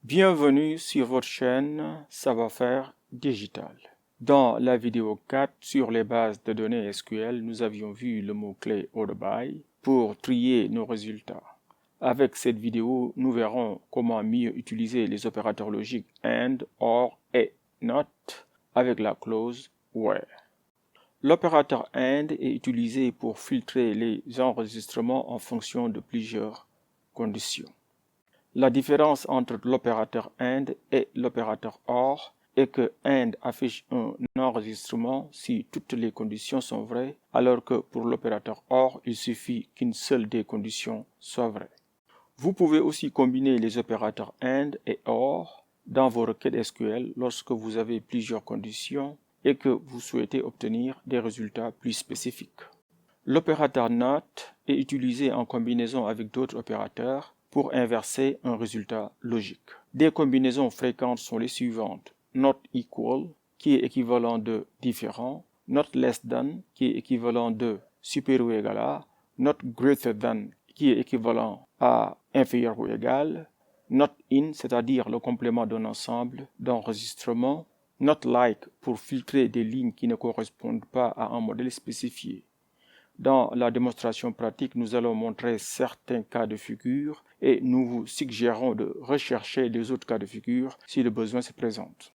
Bienvenue sur votre chaîne Savoir-faire digital. Dans la vidéo 4 sur les bases de données SQL, nous avions vu le mot-clé order by pour trier nos résultats. Avec cette vidéo, nous verrons comment mieux utiliser les opérateurs logiques AND, OR et NOT avec la clause WHERE. L'opérateur AND est utilisé pour filtrer les enregistrements en fonction de plusieurs conditions. La différence entre l'opérateur AND et l'opérateur OR est que AND affiche un enregistrement si toutes les conditions sont vraies, alors que pour l'opérateur OR, il suffit qu'une seule des conditions soit vraie. Vous pouvez aussi combiner les opérateurs AND et OR dans vos requêtes SQL lorsque vous avez plusieurs conditions et que vous souhaitez obtenir des résultats plus spécifiques. L'opérateur NOT est utilisé en combinaison avec d'autres opérateurs pour inverser un résultat logique. Des combinaisons fréquentes sont les suivantes: not equal, qui est équivalent de différent, not less than, qui est équivalent de supérieur ou égal à, not greater than, qui est équivalent à inférieur ou égal, not in, c'est-à-dire le complément d'un ensemble d'enregistrement, not like pour filtrer des lignes qui ne correspondent pas à un modèle spécifié. Dans la démonstration pratique, nous allons montrer certains cas de figure et nous vous suggérons de rechercher les autres cas de figure si le besoin se présente.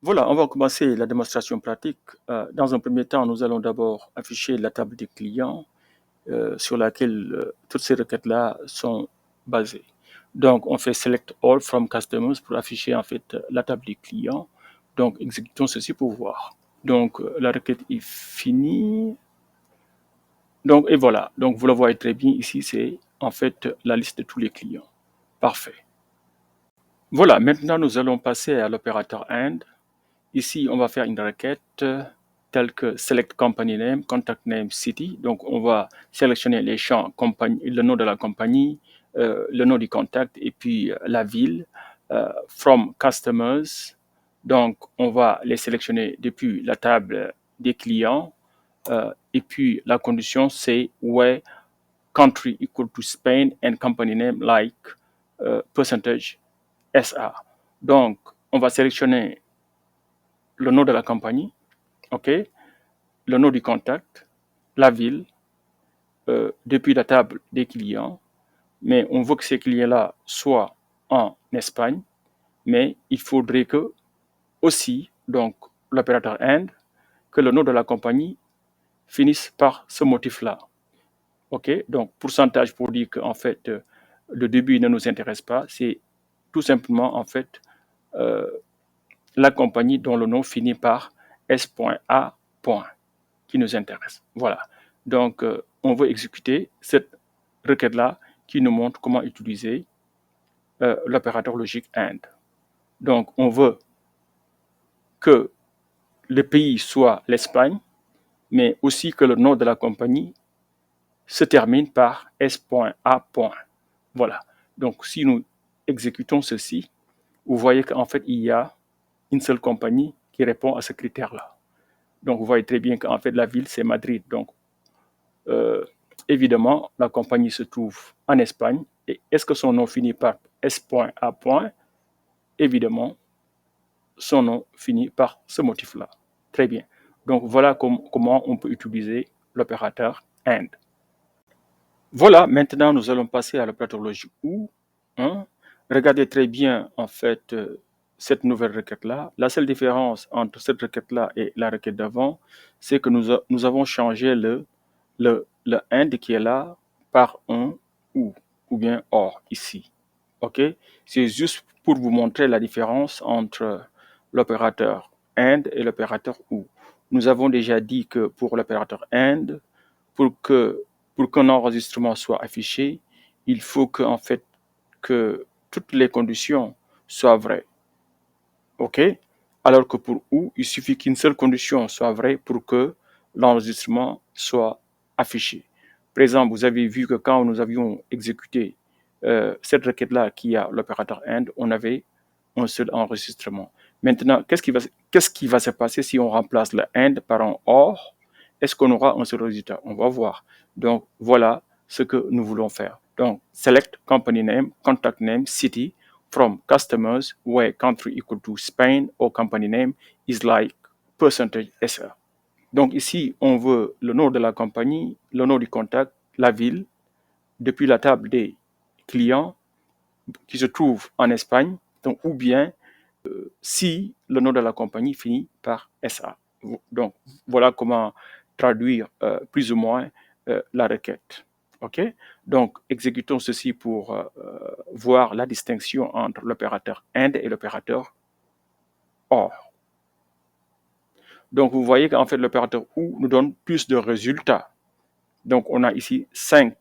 Voilà, on va commencer la démonstration pratique. Dans un premier temps, nous allons d'abord afficher la table des clients sur laquelle toutes ces requêtes-là sont basées. Donc, on fait Select All from Customers pour afficher en fait la table des clients. Donc, exécutons ceci pour voir. Donc, la requête est finie. Donc, et voilà. Donc, vous le voyez très bien ici, c'est en fait la liste de tous les clients. Parfait. Voilà, maintenant, nous allons passer à l'opérateur AND. Ici, on va faire une requête telle que Select Company Name, Contact Name, City. Donc, on va sélectionner les champs, le nom de la compagnie, le nom du contact et puis la ville. From Customers. Donc, on va les sélectionner depuis la table des clients. Et puis, la condition, c'est where country equal to Spain and company name like percentage SA. Donc, on va sélectionner le nom de la compagnie, ok, le nom du contact, la ville, depuis la table des clients, mais on veut que ces clients-là soient en Espagne, mais il faudrait que aussi, donc, l'opérateur AND, que le nom de la compagnie finisse par ce motif-là. OK, donc pourcentage pour dire qu'en fait, le début ne nous intéresse pas, c'est tout simplement en fait la compagnie dont le nom finit par S.A. qui nous intéresse. Voilà, donc on veut exécuter cette requête-là qui nous montre comment utiliser l'opérateur logique AND. Donc on veut que le pays soit l'Espagne, mais aussi que le nom de la compagnie se termine par S.A. Voilà. Donc, si nous exécutons ceci, vous voyez qu'en fait, il y a une seule compagnie qui répond à ce critère-là. Donc, vous voyez très bien qu'en fait, la ville, c'est Madrid. Donc, évidemment, la compagnie se trouve en Espagne. Et est-ce que son nom finit par S.A. Évidemment, son nom finit par ce motif-là. Très bien. Donc, voilà comment on peut utiliser l'opérateur AND. Voilà, maintenant nous allons passer à l'opérateur logique OR. Regardez très bien en fait cette nouvelle requête-là. La seule différence entre cette requête-là et la requête d'avant, c'est que nous avons changé le AND qui est là par un OR ou bien OR ici. Ok, c'est juste pour vous montrer la différence entre l'opérateur AND et l'opérateur OR. Nous avons déjà dit que pour l'opérateur AND, pour qu'un enregistrement soit affiché, il faut que, en fait, que toutes les conditions soient vraies. OK? Alors que pour OR, il suffit qu'une seule condition soit vraie pour que l'enregistrement soit affiché. Par exemple, vous avez vu que quand nous avions exécuté cette requête-là qui a l'opérateur AND, on avait un seul enregistrement. Maintenant, qu'est-ce qui va se passer si on remplace le AND par un OR? Est-ce qu'on aura un seul résultat? On va voir. Donc, voilà ce que nous voulons faire. Donc, select company name, contact name, city from customers where country equal to Spain or company name is like percentage SR. Donc ici, on veut le nom de la compagnie, le nom du contact, la ville, depuis la table des clients qui se trouve en Espagne, donc, ou bien si le nom de la compagnie finit par SA. Donc, voilà comment traduire plus ou moins la requête. OK? Donc, exécutons ceci pour voir la distinction entre l'opérateur AND et l'opérateur OR. Donc, vous voyez qu'en fait, l'opérateur OU nous donne plus de résultats. Donc, on a ici 5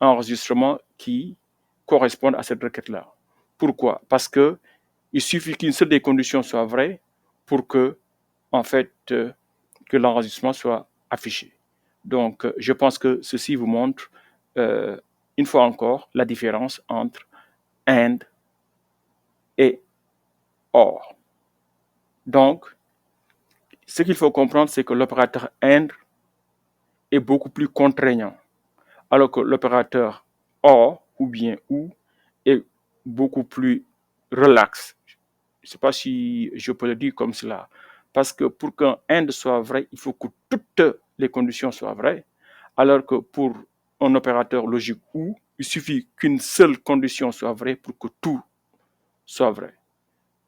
enregistrements qui correspondent à cette requête-là. Pourquoi? Parce que il suffit qu'une seule des conditions soit vraie pour que, en fait, que l'enregistrement soit affiché. Donc, je pense que ceci vous montre, une fois encore, la différence entre AND et OR. Donc, ce qu'il faut comprendre, c'est que l'opérateur AND est beaucoup plus contraignant, alors que l'opérateur OR ou bien OU est beaucoup plus relax. Je ne sais pas si je peux le dire comme cela. Parce que pour qu'un AND soit vrai, il faut que toutes les conditions soient vraies. Alors que pour un opérateur logique OU, il suffit qu'une seule condition soit vraie pour que tout soit vrai.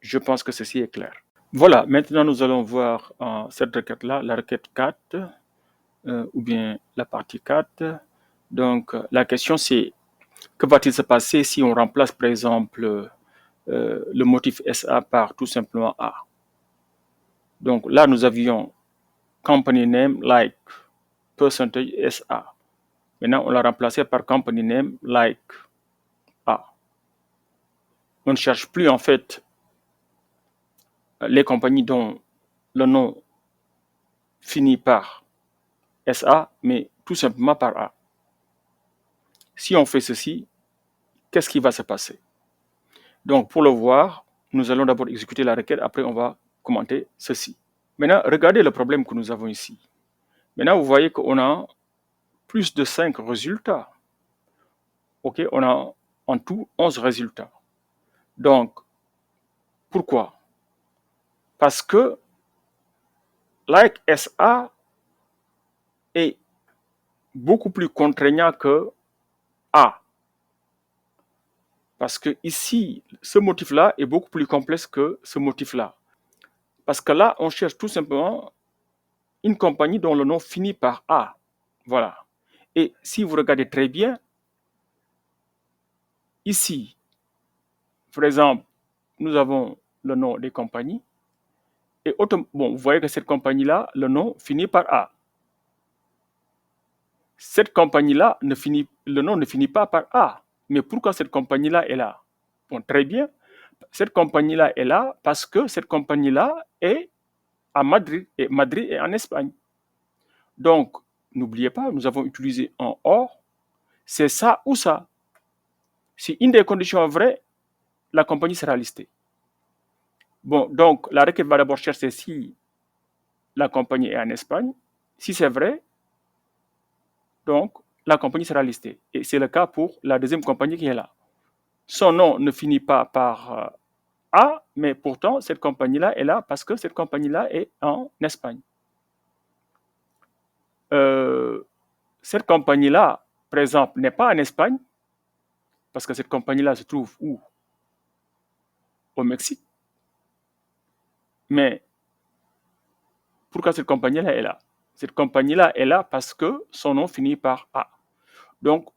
Je pense que ceci est clair. Voilà, maintenant nous allons voir cette requête-là, la requête 4, ou bien la partie 4. Donc la question c'est, que va-t-il se passer si on remplace par exemple le motif SA par tout simplement A? Donc là, nous avions company name like percentage SA. Maintenant, on l'a remplacé par company name like A. On ne cherche plus en fait les compagnies dont le nom finit par SA, mais tout simplement par A. Si on fait ceci, qu'est-ce qui va se passer? Donc, pour le voir, nous allons d'abord exécuter la requête, après on va commenter ceci. Maintenant, regardez le problème que nous avons ici. Maintenant, vous voyez qu'on a plus de 5 résultats. OK, on a en tout 11 résultats. Donc, pourquoi? Parce que like SA est beaucoup plus contraignant que A. Parce que ici, ce motif-là est beaucoup plus complexe que ce motif-là. Parce que là, on cherche tout simplement une compagnie dont le nom finit par A. Voilà. Et si vous regardez très bien, ici, par exemple, nous avons le nom des compagnies. Et bon, vous voyez que cette compagnie-là, le nom finit par A. Cette compagnie-là, le nom ne finit pas par A. Mais pourquoi cette compagnie-là est là? Bon, très bien. Cette compagnie-là est là parce que cette compagnie-là est à Madrid, et Madrid est en Espagne. Donc, n'oubliez pas, nous avons utilisé un OR, c'est ça ou ça. Si une des conditions est vraie, la compagnie sera listée. Bon, donc, la requête va d'abord chercher si la compagnie est en Espagne. Si c'est vrai, donc, la compagnie sera listée. Et c'est le cas pour la deuxième compagnie qui est là. Son nom ne finit pas par A, mais pourtant, cette compagnie-là est là parce que cette compagnie-là est en Espagne. Cette compagnie-là, par exemple, n'est pas en Espagne, parce que cette compagnie-là se trouve où? Au Mexique. Mais pourquoi cette compagnie-là est là? Cette compagnie-là est là parce que son nom finit par A. Donc,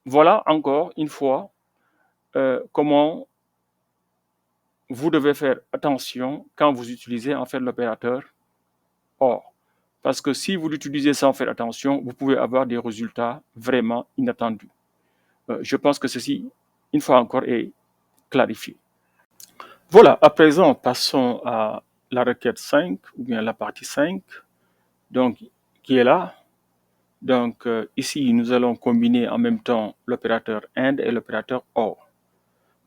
voilà encore une fois comment vous devez faire attention quand vous utilisez en fait l'opérateur OR. Parce que si vous l'utilisez sans faire attention, vous pouvez avoir des résultats vraiment inattendus. Je pense que ceci, une fois encore, est clarifié. Voilà, à présent, passons à la requête 5, ou bien la partie 5, donc, qui est là. Donc, ici, nous allons combiner en même temps l'opérateur AND et l'opérateur OR.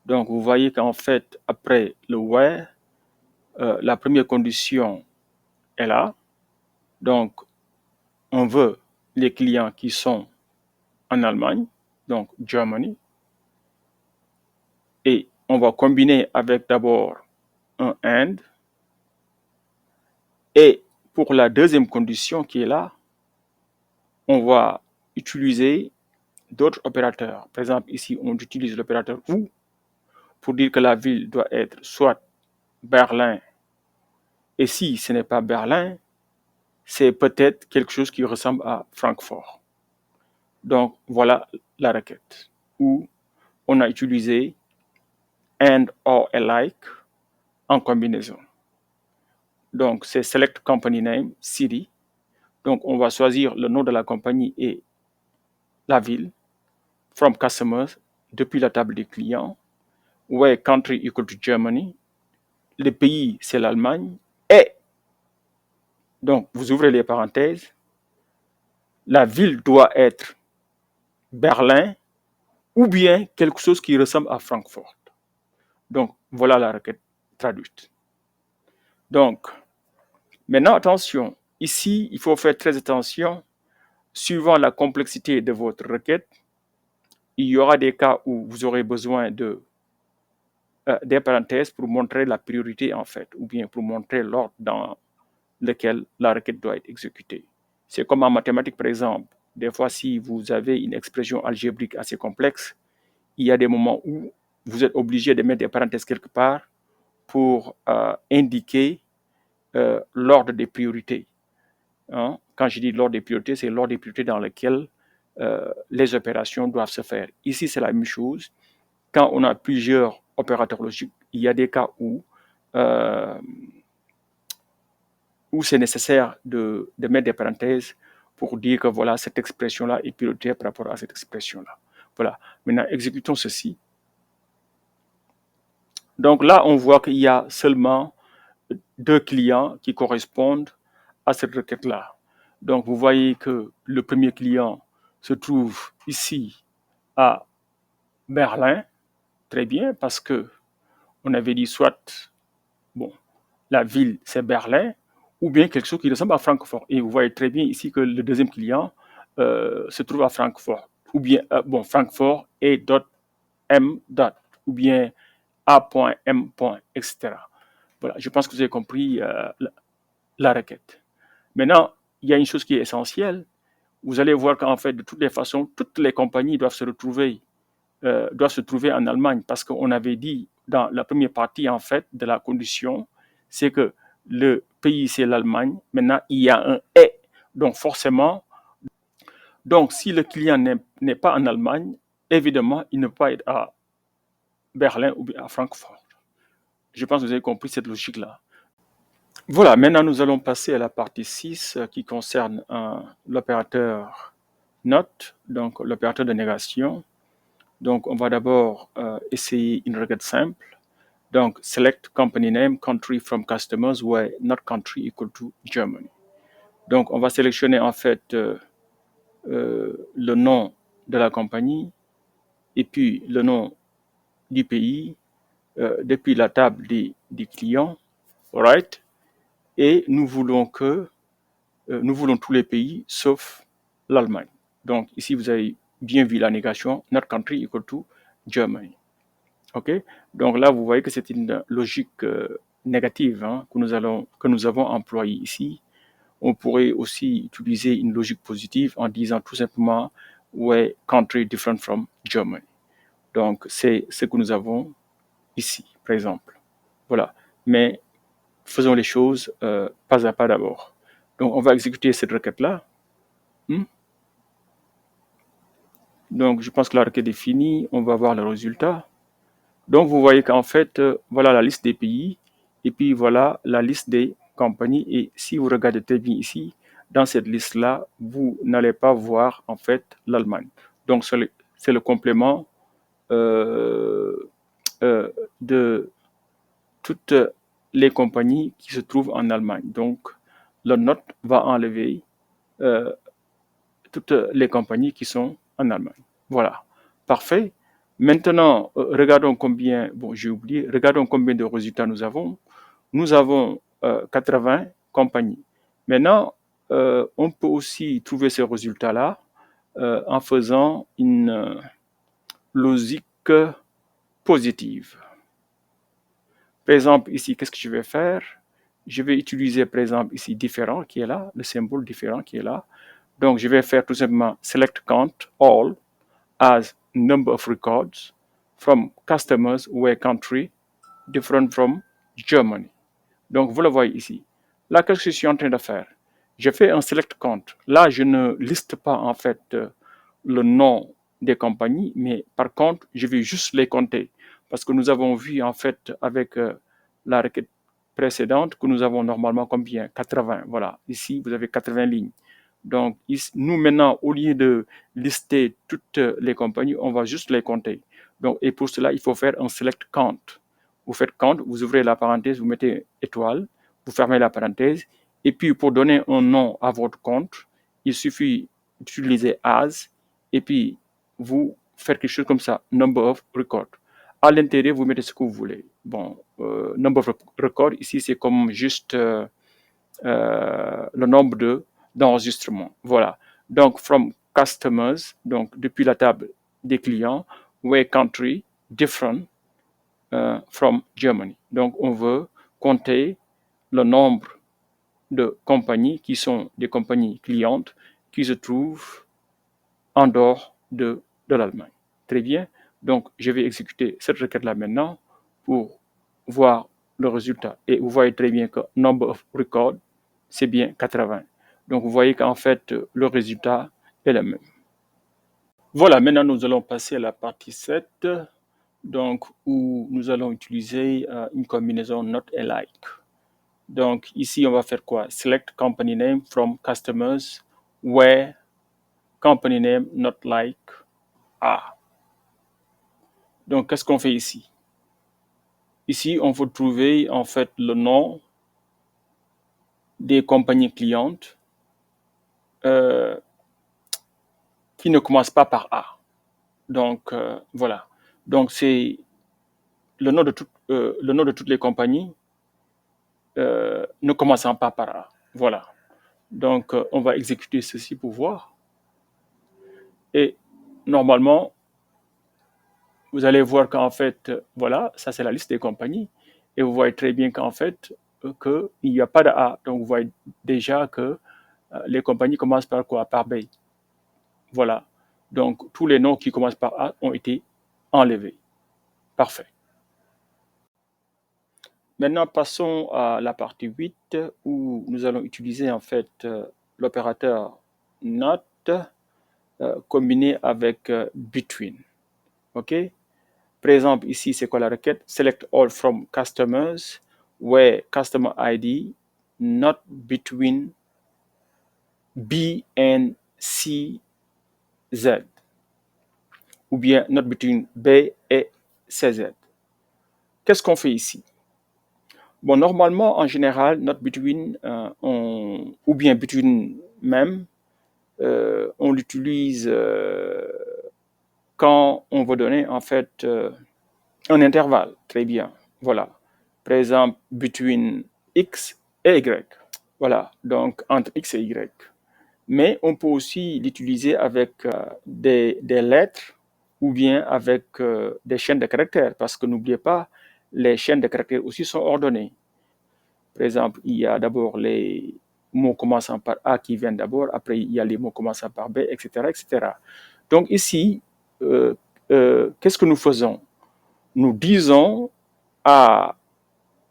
Donc, vous voyez qu'en fait, après le where, la première condition est là. Donc, on veut les clients qui sont en Allemagne, donc Germany, et on va combiner avec d'abord un and, et pour la deuxième condition qui est là, on va utiliser d'autres opérateurs. Par exemple, ici, on utilise l'opérateur ou pour dire que la ville doit être soit Berlin, et si ce n'est pas Berlin, c'est peut-être quelque chose qui ressemble à Francfort. Donc, voilà la requête où on a utilisé and or alike en combinaison. Donc, c'est select company name, city. Donc, on va choisir le nom de la compagnie et la ville. From customers, depuis la table des clients. Where country equal to Germany. Le pays, c'est l'Allemagne. Et, donc, vous ouvrez les parenthèses. La ville doit être Berlin ou bien quelque chose qui ressemble à Francfort. Donc, voilà la requête traduite. Donc, maintenant, attention. Ici, il faut faire très attention. Suivant la complexité de votre requête, il y aura des cas où vous aurez besoin de des parenthèses pour montrer la priorité en fait, ou bien pour montrer l'ordre dans lequel la requête doit être exécutée. C'est comme en mathématiques par exemple. Des fois, si vous avez une expression algébrique assez complexe, il y a des moments où vous êtes obligé de mettre des parenthèses quelque part pour indiquer l'ordre des priorités. Hein? Quand je dis l'ordre des priorités, c'est l'ordre des priorités dans lequel les opérations doivent se faire. Ici, c'est la même chose. Quand on a plusieurs opérateurs logiques, il y a des cas où c'est nécessaire de mettre des parenthèses pour dire que voilà, cette expression-là est prioritaire par rapport à cette expression-là. Voilà. Maintenant, exécutons ceci. Donc là, on voit qu'il y a seulement 2 clients qui correspondent à cette requête-là. Donc, vous voyez que le premier client se trouve ici à Berlin. Très bien, parce que on avait dit soit, bon, la ville, c'est Berlin, ou bien quelque chose qui ressemble à Francfort. Et vous voyez très bien ici que le deuxième client se trouve à Francfort. Ou bien, Francfort et .m. Ou bien A.m. etc. Voilà, je pense que vous avez compris la requête. Maintenant, il y a une chose qui est essentielle. Vous allez voir qu'en fait, de toutes les façons, toutes les compagnies doivent se trouver en Allemagne parce qu'on avait dit dans la première partie en fait de la condition, c'est que le pays c'est l'Allemagne. Maintenant, il y a un et. Donc forcément, donc si le client n'est pas en Allemagne, évidemment, il ne peut pas être à Berlin ou bien à Francfort. Je pense que vous avez compris cette logique-là. Voilà, maintenant nous allons passer à la partie 6 qui concerne l'opérateur not, donc l'opérateur de négation. Donc on va d'abord essayer une requête simple. Donc select company name, country from customers where not country equal to Germany. Donc on va sélectionner en fait le nom de la compagnie et puis le nom du pays depuis la table des clients. Alright? Et nous voulons tous les pays sauf l'Allemagne. Donc ici, vous avez bien vu la négation, not country equal to Germany. OK? Donc là, vous voyez que c'est une logique négative hein, que nous avons employée ici. On pourrait aussi utiliser une logique positive en disant tout simplement where country different from Germany. Donc c'est ce que nous avons ici, par exemple. Voilà. Mais faisons les choses pas à pas d'abord. Donc, on va exécuter cette requête-là. Donc, je pense que la requête est finie. On va voir le résultat. Donc, vous voyez qu'en fait, voilà la liste des pays. Et puis, voilà la liste des compagnies. Et si vous regardez très bien ici, dans cette liste-là, vous n'allez pas voir, en fait, l'Allemagne. Donc, c'est le complément de toutes les compagnies qui se trouvent en Allemagne. Donc, le note va enlever toutes les compagnies qui sont en Allemagne. Voilà, parfait. Maintenant, regardons combien, j'ai oublié, regardons combien de résultats nous avons. Nous avons 80 compagnies. Maintenant, on peut aussi trouver ces résultats-là en faisant une logique positive. Par exemple, ici, qu'est-ce que je vais faire? Je vais utiliser, par exemple, ici, différent qui est là, le symbole différent qui est là. Donc, je vais faire tout simplement select count all as number of records from customers where country different from Germany. Donc, vous le voyez ici. Là, qu'est-ce que je suis en train de faire? Je fais un select count. Là, je ne liste pas, en fait, le nom des compagnies, mais par contre, je vais juste les compter. Parce que nous avons vu, en fait, avec la requête précédente, que nous avons normalement combien? 80. Voilà. Ici, vous avez 80 lignes. Donc, nous, maintenant, au lieu de lister toutes les compagnies, on va juste les compter. Donc, et pour cela, il faut faire un select count. Vous faites count, vous ouvrez la parenthèse, vous mettez étoile, vous fermez la parenthèse, et puis pour donner un nom à votre compte, il suffit d'utiliser as, et puis vous faites quelque chose comme ça, number of record. À l'intérieur, vous mettez ce que vous voulez. Bon, number of record, ici, c'est comme juste le nombre d'enregistrements. Voilà. Donc, from customers, donc depuis la table des clients, where country, different, from Germany. Donc, on veut compter le nombre de compagnies qui sont des compagnies clientes qui se trouvent en dehors de l'Allemagne. Très bien. Donc, je vais exécuter cette requête-là maintenant pour voir le résultat. Et vous voyez très bien que number of records, c'est bien 80. Donc, vous voyez qu'en fait, le résultat est le même. Voilà, maintenant nous allons passer à la partie 7, donc, où nous allons utiliser une combinaison not alike. Donc, ici, on va faire quoi? Select company name from customers where company name not like A. Donc, qu'est-ce qu'on fait ici? Ici, on veut trouver en fait le nom des compagnies clientes qui ne commencent pas par A. Donc, voilà. Donc, c'est le nom de toutes les compagnies ne commençant pas par A. Voilà. Donc, on va exécuter ceci pour voir. Et normalement, vous allez voir qu'en fait, voilà, ça c'est la liste des compagnies. Et vous voyez très bien qu'en fait, qu'il n'y a pas de A. Donc, vous voyez déjà que les compagnies commencent par quoi? Par B. Voilà. Donc, tous les noms qui commencent par A ont été enlevés. Parfait. Maintenant, passons à la partie 8 où nous allons utiliser en fait l'opérateur not combiné avec between. OK? Par exemple, ici, c'est quoi la requête? Select all from customers where customer ID not between B and C, Z. Ou bien not between B et CZ. Qu'est-ce qu'on fait ici? Bon, normalement, en général, not between, ou bien between même, on l'utilise quand on veut donner en fait un intervalle. Très bien. Voilà. Par exemple, between X et Y. Voilà. Donc, entre X et Y. Mais on peut aussi l'utiliser avec des lettres ou bien avec des chaînes de caractères. Parce que n'oubliez pas, les chaînes de caractères aussi sont ordonnées. Par exemple, il y a d'abord les mots commençant par A qui viennent d'abord, après il y a les mots commençant par B, etc. etc. Donc ici, qu'est-ce que nous faisons? Nous disons à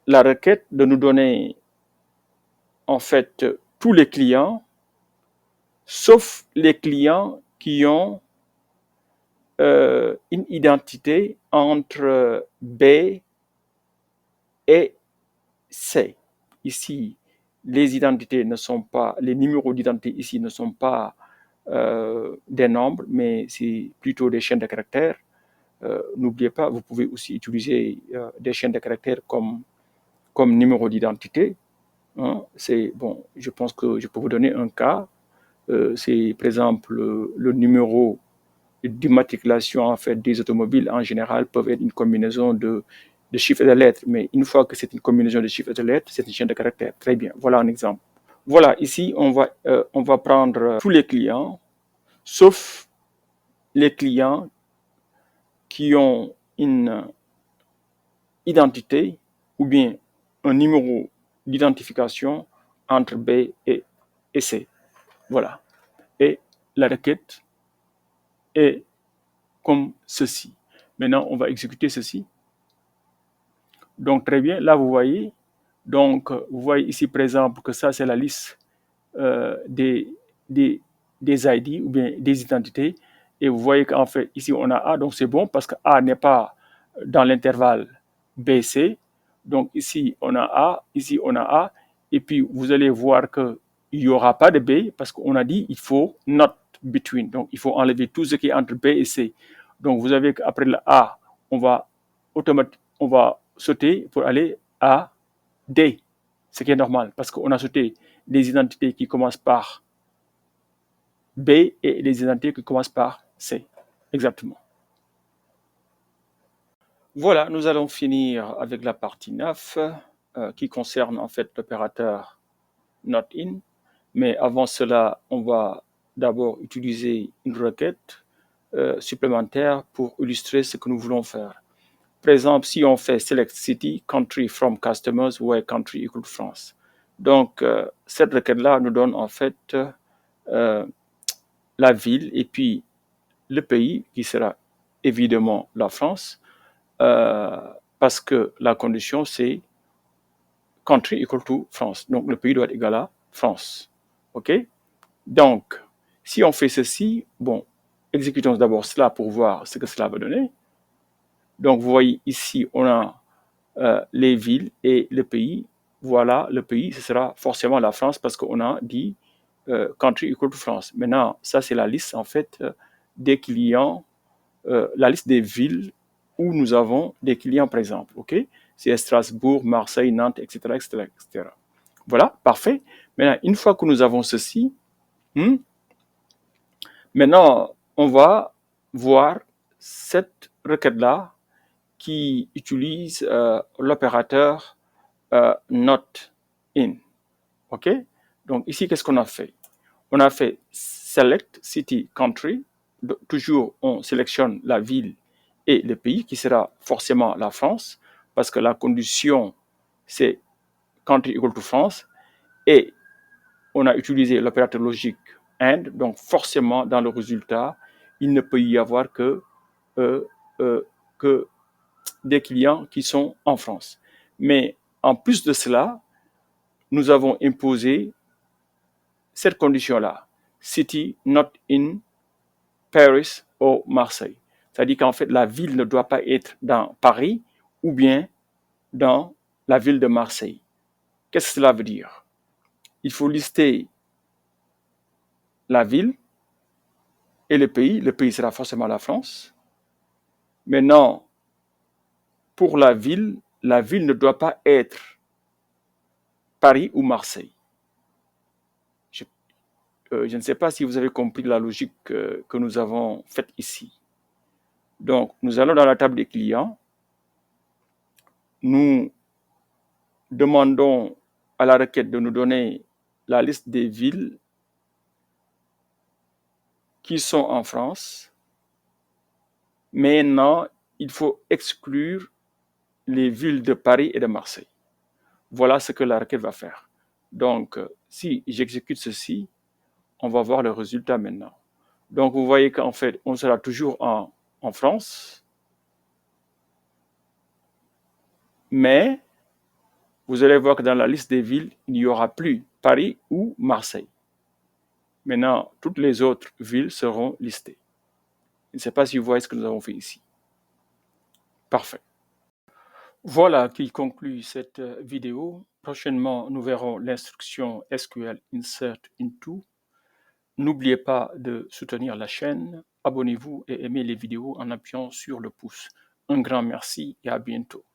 la requête de nous donner en fait tous les clients, sauf les clients qui ont une identité entre B et C. Ici, les identités ne sont pas, les numéros d'identité ici ne sont pas des nombres, mais c'est plutôt des chaînes de caractères. N'oubliez pas, vous pouvez aussi utiliser des chaînes de caractères comme numéro d'identité. Hein. C'est bon, je pense que je peux vous donner un cas. C'est par exemple le numéro d'immatriculation en fait des automobiles en général peuvent être une combinaison de chiffres et de lettres, mais une fois que c'est une combinaison de chiffres et de lettres, c'est une chaîne de caractères. Très bien, voilà un exemple. Voilà, ici on va prendre tous les clients, sauf les clients qui ont une identité ou bien un numéro d'identification entre B et C. Voilà. Et la requête est comme ceci. Maintenant, on va exécuter ceci. Donc, très bien. Là, vous voyez. Donc, vous voyez ici, par exemple, que ça, c'est la liste des, des, des ID ou bien des identités. Et vous voyez qu'en fait, ici, on a A. Donc, c'est bon parce que A n'est pas dans l'intervalle BC. Donc, ici, on a A. Ici, on a A. Et puis, vous allez voir qu'il n'y aura pas de B parce qu'on a dit il faut not between. Donc, il faut enlever tout ce qui est entre B et C. Donc, vous avez qu'après le A, on va sauter pour aller à D, ce qui est normal parce qu'on a sauté des identités qui commencent par B et des identités qui commencent par C. Exactement. Voilà, nous allons finir avec la partie 9 qui concerne en fait l'opérateur not in. Mais avant cela, on va d'abord utiliser une requête supplémentaire pour illustrer ce que nous voulons faire. Par exemple, si on fait select city, country from customers, where country equal to France. Donc, cette requête-là nous donne en fait la ville et puis le pays qui sera évidemment la France parce que la condition c'est country equal to France. Donc, le pays doit être égal à France. OK? Donc, si on fait ceci, bon, exécutons d'abord cela pour voir ce que cela va donner. Donc, vous voyez ici, on a les villes et le pays. Voilà, le pays, ce sera forcément la France parce qu'on a dit country equal to France. Maintenant, ça, c'est la liste, en fait, des clients, la liste des villes où nous avons des clients, par exemple. OK? C'est Strasbourg, Marseille, Nantes, etc., etc., etc. Voilà, parfait. Maintenant, une fois que nous avons ceci, maintenant, on va voir cette requête-là qui utilise l'opérateur not in. OK? Donc ici, qu'est-ce qu'on a fait? On a fait select city country. Toujours, on sélectionne la ville et le pays qui sera forcément la France parce que la condition, c'est country equal to France. Et on a utilisé l'opérateur logique and. Donc forcément, dans le résultat, il ne peut y avoir que des clients qui sont en France. Mais en plus de cela, nous avons imposé cette condition-là. City not in Paris ou Marseille. C'est-à-dire qu'en fait, la ville ne doit pas être dans Paris ou bien dans la ville de Marseille. Qu'est-ce que cela veut dire? Il faut lister la ville et le pays. Le pays sera forcément la France. Maintenant, pour la ville ne doit pas être Paris ou Marseille. Je ne sais pas si vous avez compris la logique que nous avons faite ici. Donc, nous allons dans la table des clients. Nous demandons à la requête de nous donner la liste des villes qui sont en France. Maintenant, il faut exclure les villes de Paris et de Marseille. Voilà ce que la requête va faire. Donc, si j'exécute ceci, on va voir le résultat maintenant. Donc, vous voyez qu'en fait, on sera toujours en France, mais vous allez voir que dans la liste des villes, il n'y aura plus Paris ou Marseille. Maintenant, toutes les autres villes seront listées. Je ne sais pas si vous voyez ce que nous avons fait ici. Parfait. Voilà qui conclut cette vidéo. Prochainement, nous verrons l'instruction SQL Insert Into. N'oubliez pas de soutenir la chaîne, abonnez-vous et aimez les vidéos en appuyant sur le pouce. Un grand merci et à bientôt.